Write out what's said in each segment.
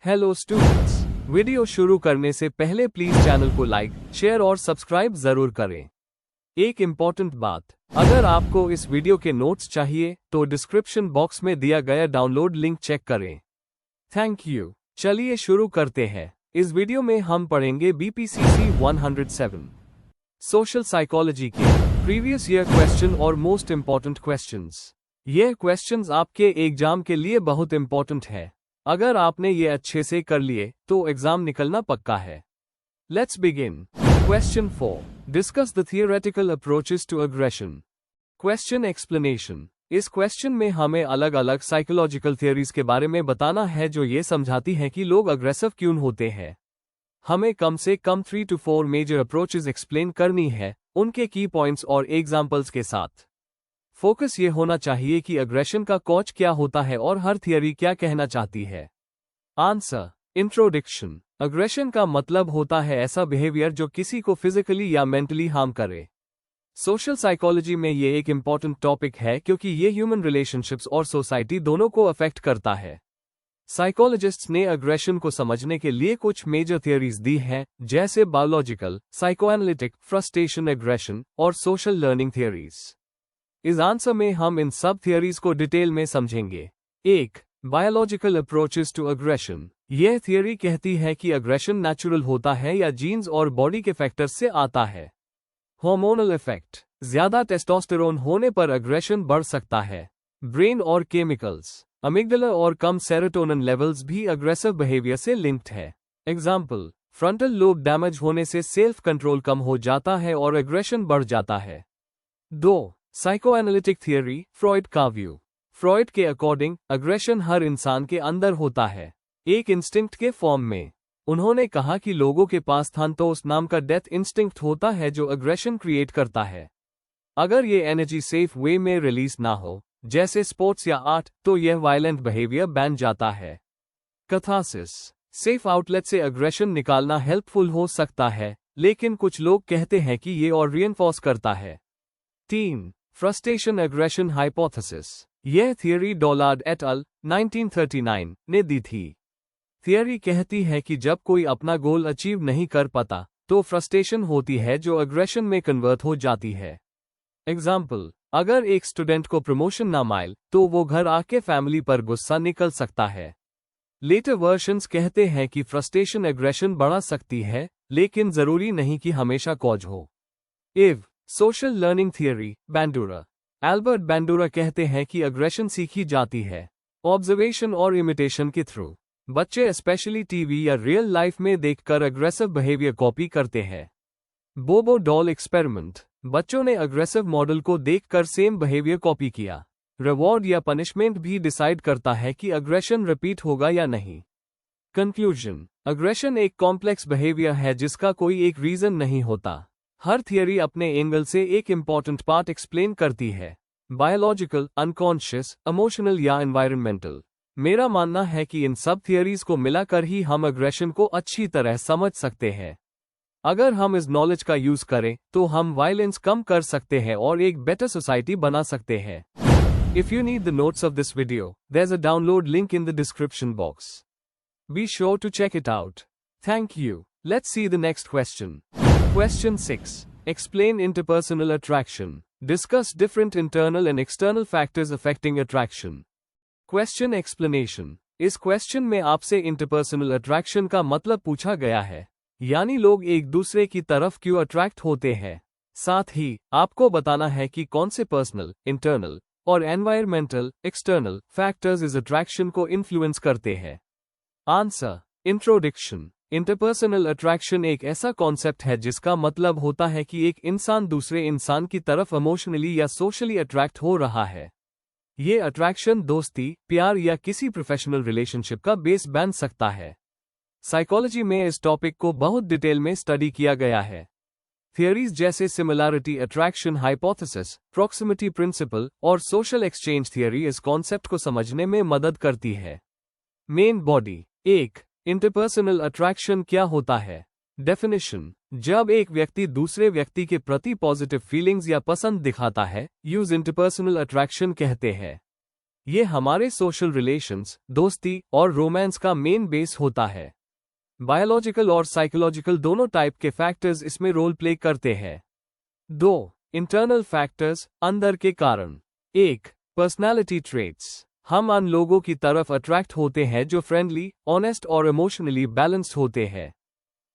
Hello students, video शुरू करने से पहले प्लीज चैनल को लाइक, शेयर और सब्सक्राइब जरूर करें। एक इम्पॉर्टेंट बात, अगर आपको इस वीडियो के नोट्स चाहिए तो डिस्क्रिप्शन बॉक्स में दिया गया डाउनलोड लिंक चेक करें। Thank you. चलिए शुरू करते हैं। इस वीडियो में हम पढ़ेंगे BPCC 107 सोशल साइकोलॉजी के प्रीवियस ईयर क्वेश्चन और मोस्ट इम्पॉर्टेंट क्वेश्चंस। ये क्वेश्चंस आपके एग्जाम के लिए बहुत इम्पॉर्टेंट है। अगर आपने ये अच्छे से कर लिए तो एग्जाम निकलना पक्का है। Let's begin. Question 4, discuss the theoretical approaches to aggression. Question explanation. इस क्वेश्चन में हमें अलग अलग साइकोलॉजिकल थियरीज के बारे में बताना है जो ये समझाती हैं कि लोग अग्रेसिव क्यों होते हैं। हमें कम से कम 3 to 4 मेजर अप्रोचेस एक्सप्लेन करनी है, उनके की पॉइंट्स और एग्जाम्पल्स के साथ। फोकस ये होना चाहिए कि अग्रेशन का कॉज क्या होता है और हर थियरी क्या कहना चाहती है। आंसर। इंट्रोडक्शन। अग्रेशन का मतलब होता है ऐसा बिहेवियर जो किसी को फिजिकली या मेंटली हार्म करे। सोशल साइकोलॉजी में ये एक इम्पॉर्टेंट टॉपिक है क्योंकि ये ह्यूमन रिलेशनशिप्स और सोसाइटी दोनों को अफेक्ट करता है। साइकोलॉजिस्ट्स ने अग्रेशन को समझने के लिए कुछ मेजर थियरीज दी हैं, जैसे बायोलॉजिकल, साइकोएनालिटिक, फ्रस्ट्रेशन, एग्रेशन और सोशल लर्निंग थियरीज। इस आंसर में हम इन सब थियरीज को डिटेल में समझेंगे। 1. Biological approaches to aggression. यह थियरी कहती है कि अग्रेशन नेचुरल होता है या जीन्स और बॉडी के फैक्टर्स से आता है। Hormonal effect. ज्यादा टेस्टोस्टेरोन होने पर अग्रेशन बढ़ सकता है। ब्रेन और केमिकल्स। अमिगडाला और कम सेरोटोनिन लेवल्स भी अग्रेसिव बिहेवियर से लिंक्ड है। एग्जाम्पल, फ्रंटल लोब डैमेज होने से सेल्फ कंट्रोल कम हो जाता है और अग्रेशन बढ़ जाता है। 2. साइकोएनालिटिक थियरी, फ्रॉइड का व्यू। फ्रॉइड के अकॉर्डिंग अग्रेशन हर इंसान के अंदर होता है, एक इंस्टिंक्ट के फॉर्म में। उन्होंने कहा कि लोगों के पास थानतोस नाम का डेथ इंस्टिंक्ट होता है जो अग्रेशन क्रिएट करता है। अगर ये एनर्जी सेफ वे में रिलीज ना हो, जैसे स्पोर्ट्स या आर्ट, तो यह वायलेंट बिहेवियर बन जाता है। कैथारसिस। सेफ आउटलेट से अग्रेशन निकालना हेल्पफुल हो सकता है, लेकिन कुछ लोग कहते हैं कि ये और रिइंफोर्स करता है। 3. Frustration aggression hypothesis. यह थियरी डॉलार्ड एट अल 1939 ने दी थी। थियरी कहती है कि जब कोई अपना गोल अचीव नहीं कर पाता तो फ्रस्ट्रेशन होती है जो अग्रेशन में कन्वर्ट हो जाती है। एग्जाम्पल, अगर एक स्टूडेंट को प्रमोशन ना मिले तो वो घर आके फैमिली पर गुस्सा निकल सकता है। लेटर वर्जन्स कहते हैं कि फ्रस्ट्रेशन एग्रेशन बढ़ा सकती है, लेकिन जरूरी नहीं कि हमेशा कॉज हो। इव सोशल लर्निंग थियरी, बैंडूरा। एल्बर्ट बैंडूरा कहते हैं कि अग्रेशन सीखी जाती है ऑब्जर्वेशन और इमिटेशन के थ्रू। बच्चे स्पेशली टीवी या रियल लाइफ में देखकर अग्रेसिव बिहेवियर कॉपी करते हैं। बोबो डॉल एक्सपेरिमेंट। बच्चों ने अग्रेसिव मॉडल को देखकर सेम बिहेवियर कॉपी किया। रिवॉर्ड या पनिशमेंट भी डिसाइड करता है कि अग्रेशन रिपीट होगा या नहीं। कंक्लूजन। अग्रेशन एक कॉम्प्लेक्स बिहेवियर है जिसका कोई एक रीजन नहीं होता। हर थियरी अपने एंगल से एक इम्पॉर्टेंट पार्ट एक्सप्लेन करती है, बायोलॉजिकल, अनकॉन्शियस, इमोशनल या एनवायरमेंटल। मेरा मानना है कि इन सब थियरीज को मिलाकर ही हम अग्रेशन को अच्छी तरह समझ सकते हैं। अगर हम इस नॉलेज का यूज करें तो हम वायलेंस कम कर सकते हैं और एक बेटर सोसाइटी बना सकते हैं। If you need the notes of this video, there is a download link in the description box. Be sure to check it out. Thank you. Let's see the next question. Question 6. Explain interpersonal attraction. Discuss different internal and external factors affecting attraction. Question explanation. इस question में आपसे interpersonal attraction का मतलब पूछा गया है, यानी लोग एक दूसरे की तरफ क्यों अट्रैक्ट होते हैं। साथ ही आपको बताना है कि कौन से पर्सनल, इंटरनल और एनवायरमेंटल, एक्सटर्नल फैक्टर्स इस अट्रैक्शन को इन्फ्लुएंस करते हैं। आंसर। इंट्रोडक्शन। इंटरपर्सनल अट्रैक्शन एक ऐसा कॉन्सेप्ट है जिसका मतलब होता है कि एक इंसान दूसरे इंसान की तरफ इमोशनली या सोशली अट्रैक्ट हो रहा है। ये अट्रैक्शन दोस्ती, प्यार या किसी प्रोफेशनल रिलेशनशिप का बेस बन सकता है। साइकोलॉजी में इस टॉपिक को बहुत डिटेल में स्टडी किया गया है। थियरीज जैसे similarity attraction hypothesis, proximity principle और सोशल एक्सचेंज थियरी इस कॉन्सेप्ट को समझने में मदद करती है। Main body. 1. इंटरपर्सनल अट्रैक्शन क्या होता है। डेफिनेशन। जब एक व्यक्ति दूसरे व्यक्ति के प्रति पॉजिटिव फीलिंग्स या पसंद दिखाता है, यूज इंटरपर्सनल अट्रैक्शन कहते हैं। ये हमारे सोशल रिलेशंस, दोस्ती और रोमांस का मेन बेस होता है। बायोलॉजिकल और साइकोलॉजिकल दोनों टाइप के फैक्टर्स इसमें रोल प्ले करते हैं। 2. इंटरनल फैक्टर्स, अंदर के कारण। 1. Personality traits. हम उन लोगों की तरफ अट्रैक्ट होते हैं जो फ्रेंडली, ऑनेस्ट और इमोशनली बैलेंस्ड होते हैं।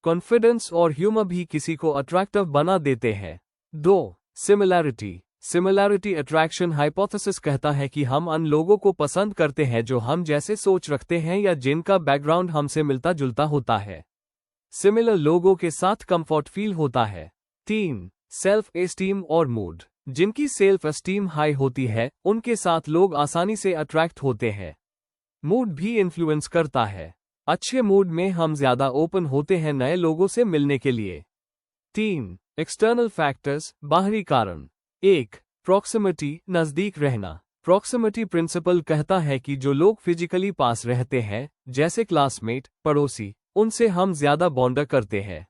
कॉन्फिडेंस और ह्यूमर भी किसी को अट्रैक्टिव बना देते हैं। 2. सिमिलैरिटी। सिमिलैरिटी अट्रैक्शन हाइपोथेसिस कहता है कि हम उन लोगों को पसंद करते हैं जो हम जैसे सोच रखते हैं या जिनका बैकग्राउंड हमसे मिलता जुलता होता है। सिमिलर लोगों के साथ कंफर्ट फील होता है। 3. सेल्फ एस्टीम और मूड। जिनकी सेल्फ एस्टीम हाई होती है उनके साथ लोग आसानी से अट्रैक्ट होते हैं। मूड भी इन्फ्लुएंस करता है। अच्छे मूड में हम ज्यादा ओपन होते हैं नए लोगों से मिलने के लिए। 3. एक्सटर्नल फैक्टर्स, बाहरी कारण। 1. प्रॉक्सिमिटी, नजदीक रहना। प्रॉक्सिमिटी प्रिंसिपल कहता है कि जो लोग फिजिकली पास रहते हैं, जैसे क्लासमेट, पड़ोसी, उनसे हम ज्यादा बॉन्ड करते हैं।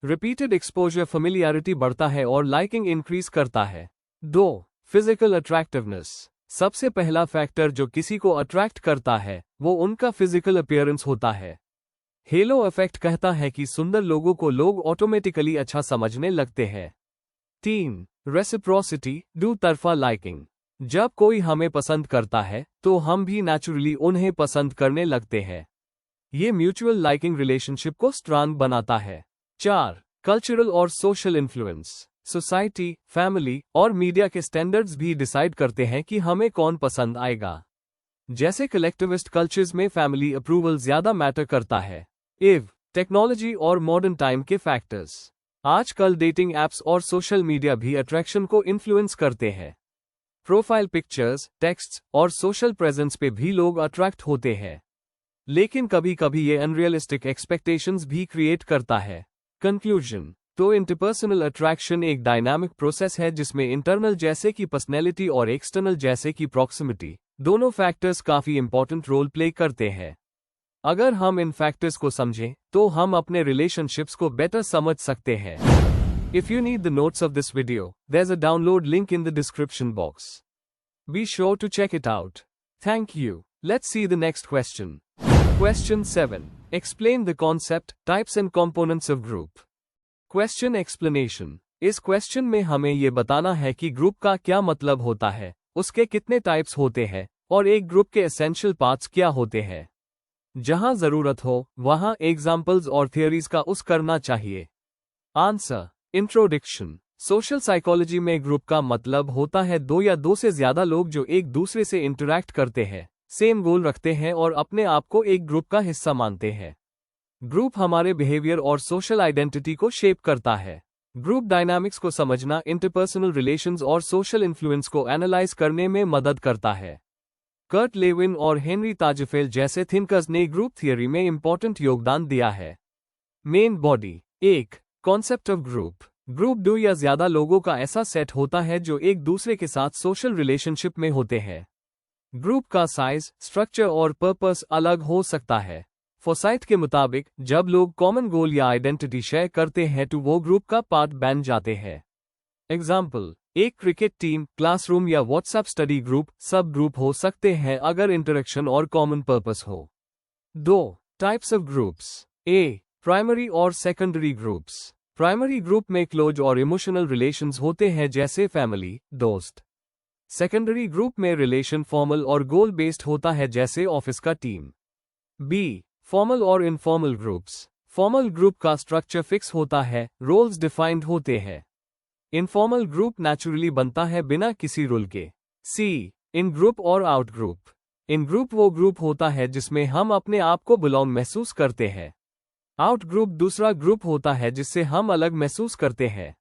रिपीटेड एक्सपोजर फेमिलियरिटी बढ़ता है और लाइकिंग इंक्रीज करता है। 2. Physical attractiveness. सबसे पहला फैक्टर जो किसी को अट्रैक्ट करता है वो उनका फिजिकल अपीयरेंस होता है। हेलो इफेक्ट कहता है कि सुंदर लोगों को लोग ऑटोमेटिकली अच्छा समझने लगते हैं। 3. रेसिप्रोसिटी, दो तरफा लाइकिंग। जब कोई हमें पसंद करता है तो हम भी नेचुरली उन्हें पसंद करने लगते हैं। ये म्यूचुअल लाइकिंग रिलेशनशिप को स्ट्रांग बनाता है। 4. कल्चरल और सोशल इन्फ्लुएंस। सोसाइटी, फैमिली और मीडिया के स्टैंडर्ड्स भी डिसाइड करते हैं कि हमें कौन पसंद आएगा। जैसे कलेक्टिविस्ट कल्चर्स में फैमिली अप्रूवल ज्यादा मैटर करता है। टेक्नोलॉजी और मॉडर्न टाइम के फैक्टर्स। आजकल डेटिंग एप्स और सोशल मीडिया भी अट्रैक्शन को इन्फ्लुएंस करते हैं। प्रोफाइल पिक्चर्स, टेक्स्ट्स और सोशल प्रेजेंस पे भी लोग अट्रैक्ट होते हैं। लेकिन कभी कभी ये अनरियलिस्टिक एक्सपेक्टेशंस भी क्रिएट करता है। कंक्लूजन। तो इंटरपर्सनल अट्रैक्शन एक डायनामिक प्रोसेस है जिसमें इंटरनल जैसे कि पर्सनैलिटी और एक्सटर्नल जैसे कि प्रॉक्सिमिटी, दोनों फैक्टर्स काफी इंपॉर्टेंट रोल प्ले करते हैं। अगर हम इन फैक्टर्स को समझें तो हम अपने रिलेशनशिप्स को बेटर समझ सकते हैं। If you need the notes of this video, there's a download link in the description box. Be sure to check it out. Thank you. Let's see the next question. Question 7. Explain the concept, types and components of group. Question explanation. इस question में हमें ये बताना है कि group का क्या मतलब होता है, उसके कितने टाइप्स होते हैं और एक ग्रुप के एसेंशियल पार्ट्स क्या होते हैं। जहां जरूरत हो वहां एग्जाम्पल्स और थियरीज का उस करना चाहिए। आंसर। इंट्रोडक्शन। सोशल साइकोलॉजी में ग्रुप का मतलब होता है दो या दो से ज्यादा लोग जो एक दूसरे से इंटरैक्ट करते हैं, सेम गोल रखते हैं और अपने आप को एक ग्रुप का हिस्सा मानते हैं। ग्रुप हमारे बिहेवियर और सोशल आइडेंटिटी को शेप करता है। ग्रुप डायनामिक्स को समझना इंटरपर्सनल रिलेशंस और सोशल इन्फ्लुएंस को एनालाइज करने में मदद करता है। कर्ट लेविन और हेनरी ताजफेल जैसे थिंकर्स ने ग्रुप थियरी में इंपॉर्टेंट योगदान दिया है। Main body. 1. Concept of group. Group दो या ज्यादा लोगों का ऐसा सेट होता है जो एक दूसरे के साथ सोशल रिलेशनशिप में होते हैं। ग्रुप का साइज, स्ट्रक्चर और पर्पस अलग हो सकता है। फोसाइट के मुताबिक जब लोग कॉमन गोल या आइडेंटिटी शेयर करते हैं तो वो ग्रुप का पार्ट बन जाते हैं। एग्जाम्पल, एक क्रिकेट टीम, क्लासरूम या व्हाट्सएप स्टडी ग्रुप सब ग्रुप हो सकते हैं अगर इंटरेक्शन और कॉमन पर्पस हो। 2. Types of groups. A. Primary और सेकेंडरी ग्रुप्स। प्राइमरी ग्रुप में क्लोज और इमोशनल रिलेशंस होते हैं जैसे फैमिली, दोस्त। सेकेंडरी ग्रुप में रिलेशन फॉर्मल और गोल बेस्ड होता है जैसे ऑफिस का टीम। बी. फॉर्मल और इनफॉर्मल ग्रुप्स। फॉर्मल ग्रुप का स्ट्रक्चर फिक्स होता है, रोल्स डिफाइंड होते हैं। इनफॉर्मल ग्रुप नेचुरली बनता है बिना किसी रूल के। सी. इन ग्रुप और आउट ग्रुप। इन ग्रुप वो ग्रुप होता है जिसमें हम अपने आप को बिलोंग महसूस करते हैं। आउट ग्रुप दूसरा ग्रुप होता है जिससे हम अलग महसूस करते हैं।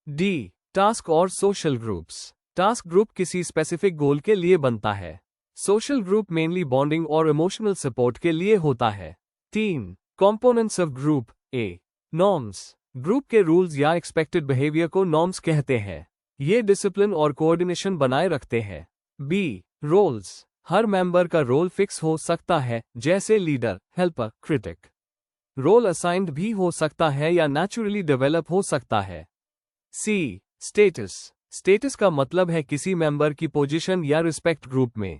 डी. टास्क और सोशल ग्रुप्स। टास्क ग्रुप किसी स्पेसिफिक गोल के लिए बनता है। सोशल ग्रुप मेनली बॉन्डिंग और इमोशनल सपोर्ट के लिए होता है। 3. Components of group. A. Norms. Group के रूल्स या एक्सपेक्टेड बिहेवियर को नॉर्म्स कहते हैं। ये डिसिप्लिन और कोऑर्डिनेशन बनाए रखते हैं। बी. रोल्स। हर मेंबर का रोल फिक्स हो सकता है जैसे leader, helper, critic. Role assigned भी हो सकता है या नेचुरली डेवलप हो सकता है। सी. स्टेटस। स्टेटस का मतलब है किसी मेंबर की पोजीशन या रिस्पेक्ट ग्रुप में।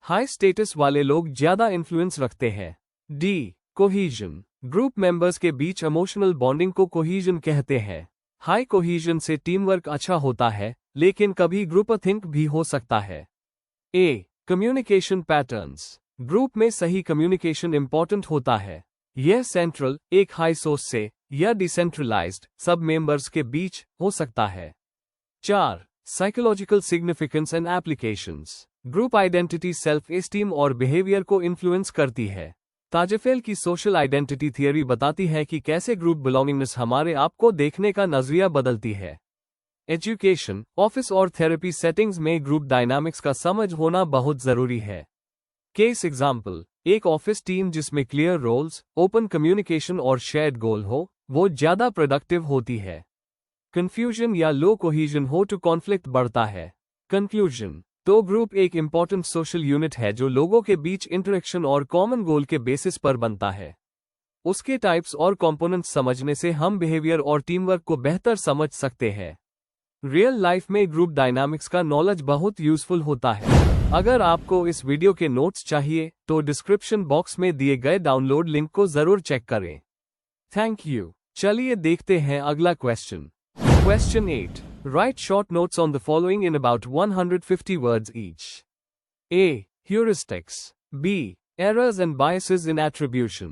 हाई स्टेटस वाले लोग ज्यादा इन्फ्लुएंस रखते हैं। डी, कोहीजन, ग्रुप मेंबर्स के बीच इमोशनल बॉन्डिंग को कोहीजन कहते हैं। हाई कोहीजन से टीम वर्क अच्छा होता है, लेकिन कभी ग्रुप थिंक भी हो सकता है। ए, कम्युनिकेशन पैटर्न्स, ग्रुप में सही कम्युनिकेशन इंपॉर्टेंट होता है। यह सेंट्रल, एक हाई सोर्स से, या डिसेंट्रलाइज्ड, सब मेंबर्स के बीच हो सकता है। 4, psychological significance and applications, group identity self esteem और बिहेवियर को इन्फ्लुएंस करती है। ताजेफेल की सोशल आइडेंटिटी थियरी बताती है कि कैसे ग्रुप बिलोंगिंगनेस हमारे आप को देखने का नजरिया बदलती है। एजुकेशन, ऑफिस और थेरेपी सेटिंग्स में ग्रुप डायनामिक्स का समझ होना बहुत जरूरी है। केस एग्जाम्पल, एक ऑफिस टीम जिसमें क्लियर रोल्स, ओपन कम्युनिकेशन और शेयर्ड गोल हो, वो ज्यादा प्रोडक्टिव होती है। कंफ्यूजन या लो कोहीजन हो तो कॉन्फ्लिक्ट बढ़ता है। कंक्लूजन, तो ग्रुप एक इंपॉर्टेंट सोशल यूनिट है जो लोगों के बीच इंटरेक्शन और कॉमन गोल के बेसिस पर बनता है। उसके टाइप्स और कंपोनेंट्स समझने से हम बिहेवियर और टीम वर्क को बेहतर समझ सकते हैं। रियल लाइफ में ग्रुप डायनामिक्स का नॉलेज बहुत यूजफुल होता है। अगर आपको इस वीडियो के नोट्स चाहिए तो डिस्क्रिप्शन बॉक्स में दिए गए डाउनलोड लिंक को जरूर चेक करें। Thank you. चलिए देखते हैं अगला question. Question 8. Write short notes on the following in about 150 words each. A. Heuristics. B. Errors and biases in attribution.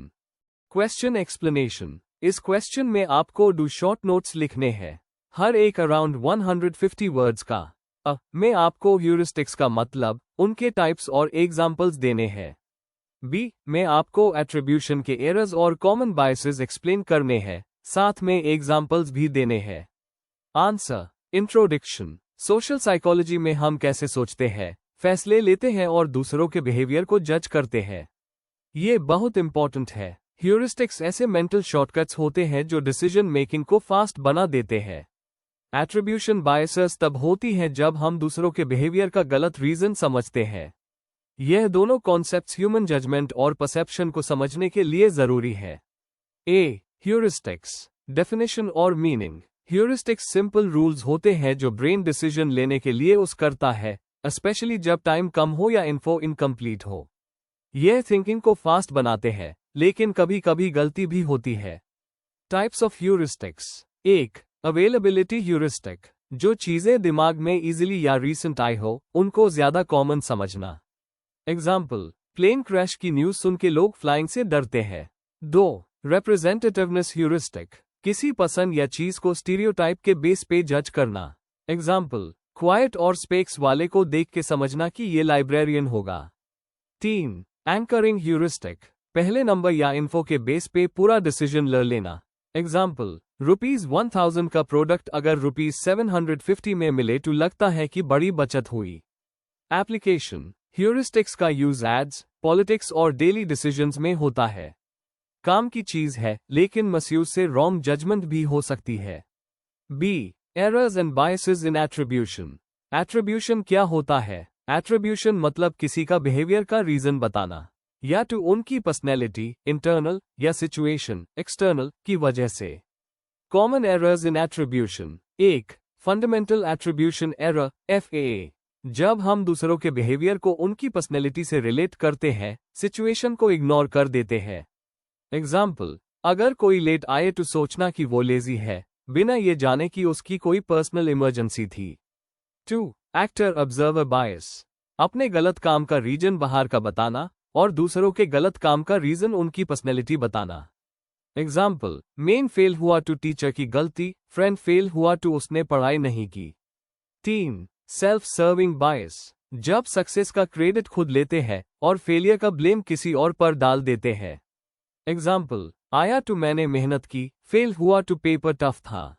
Question explanation. इस क्वेश्चन में आपको do short notes लिखने हैं, हर एक अराउंड 150 वर्ड्स का। में आपको ह्यूरिस्टिक्स का मतलब, उनके टाइप्स और एग्जाम्पल्स देने हैं। बी में आपको एट्रीब्यूशन के एरर्स और कॉमन बायसेस एक्सप्लेन करने हैं, साथ में एग्जाम्पल्स भी देने हैं। Answer, introduction. सोशल साइकोलॉजी में हम कैसे सोचते हैं, फैसले लेते हैं और दूसरों के बिहेवियर को जज करते हैं, ये बहुत इंपॉर्टेंट है। ह्यूरिस्टिक्स ऐसे मेंटल शॉर्टकट्स होते हैं जो डिसीजन मेकिंग को फास्ट बना देते हैं। एट्रीब्यूशन बायसेस तब होती हैं जब हम दूसरों के बिहेवियर का गलत रीजन समझते हैं। यह दोनों कॉन्सेप्ट्स ह्यूमन जजमेंट और परसेप्शन को समझने के लिए जरूरी है। ए. ह्यूरिस्टिक्स, डेफिनेशन और मीनिंग। ह्यूरिस्टिक्स सिंपल रूल्स होते हैं जो ब्रेन डिसीजन लेने के लिए यूज करता है, स्पेशली जब टाइम कम हो या इन्फो इनकम्प्लीट हो। यह थिंकिंग को फास्ट बनाते हैं, लेकिन कभी कभी गलती भी होती है। Types of heuristics. 1. Availability heuristic, जो चीजें दिमाग में इजीली या रीसेंट आई हो, उनको ज्यादा कॉमन समझना। एग्जाम्पल, प्लेन क्रैश की न्यूज सुन के लोग फ्लाइंग से डरते हैं। 2. रिप्रेजेंटेटिवनेस ह्यूरिस्टिक, किसी पसंद या चीज को स्टीरियोटाइप के बेस पे जज करना। एग्जाम्पल, क्वाइट और स्पेक्स वाले को देख के समझना कि ये लाइब्रेरियन होगा। 3. एंकरिंग ह्यूरिस्टिक, पहले नंबर या इन्फो के बेस पे पूरा डिसीजन ले लेना। एग्जाम्पल, ₹1000 का प्रोडक्ट अगर ₹750 में मिले तो लगता है कि बड़ी बचत हुई। एप्लीकेशन, ह्यूरिस्टिक्स का यूज एड्स, पॉलिटिक्स और डेली डिसीजंस में होता है। काम की चीज है, लेकिन मिसयूज से रॉन्ग जजमेंट भी हो सकती है। B. Errors and biases in attribution. Attribution क्या होता है? एट्रीब्यूशन मतलब किसी का बिहेवियर का रीजन बताना, या तो उनकी पर्सनैलिटी, इंटरनल, या सिचुएशन, एक्सटर्नल, की वजह से। Common errors in attribution. 1. Fundamental attribution error, FAA, जब हम दूसरों के बिहेवियर को उनकी पर्सनैलिटी से रिलेट करते हैं, सिचुएशन को इग्नोर कर देते हैं। एग्जाम्पल, अगर कोई लेट आए तो सोचना कि वो लेजी है, बिना ये जाने कि उसकी कोई पर्सनल इमरजेंसी थी। 2. एक्टर ऑब्जर्वर बायस, अपने गलत काम का रीजन बाहर का बताना और दूसरों के गलत काम का रीजन उनकी पर्सनैलिटी बताना। एग्जाम्पल, मेन फेल हुआ तो टीचर की गलती, फ्रेंड फेल हुआ तो उसने पढ़ाई नहीं की। 3. सेल्फ सर्विंग बायस, जब सक्सेस का क्रेडिट खुद लेते हैं और फेलियर का ब्लेम किसी और पर डाल देते हैं। एग्जाम्पल, आया तो मैंने मेहनत की, फेल हुआ तो पेपर टफ था।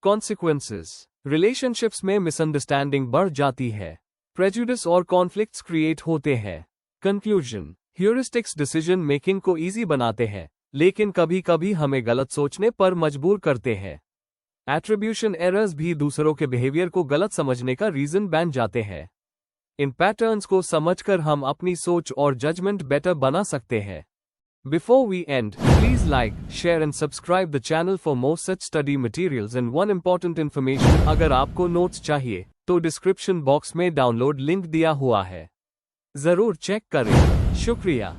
कॉन्सिक्वेंसेस, रिलेशनशिप्स में मिसअंडरस्टैंडिंग बढ़ जाती है, प्रेजुडिस और कॉन्फ्लिक्ट्स क्रिएट होते हैं। कंक्लूजन, ह्यूरिस्टिक्स डिसीजन मेकिंग को इजी बनाते हैं, लेकिन कभी कभी हमें गलत सोचने पर मजबूर करते हैं। एट्रीब्यूशन एरर्स भी दूसरों के बिहेवियर को गलत समझने का रीजन बन जाते हैं। इन पैटर्न्स को समझकर हम अपनी सोच और जजमेंट बेटर बना सकते हैं। Before we end, please like, share and subscribe the channel for more such study materials and one important information. अगर आपको नोट्स चाहिए तो डिस्क्रिप्शन बॉक्स में डाउनलोड लिंक दिया हुआ है। जरूर चेक करें। शुक्रिया।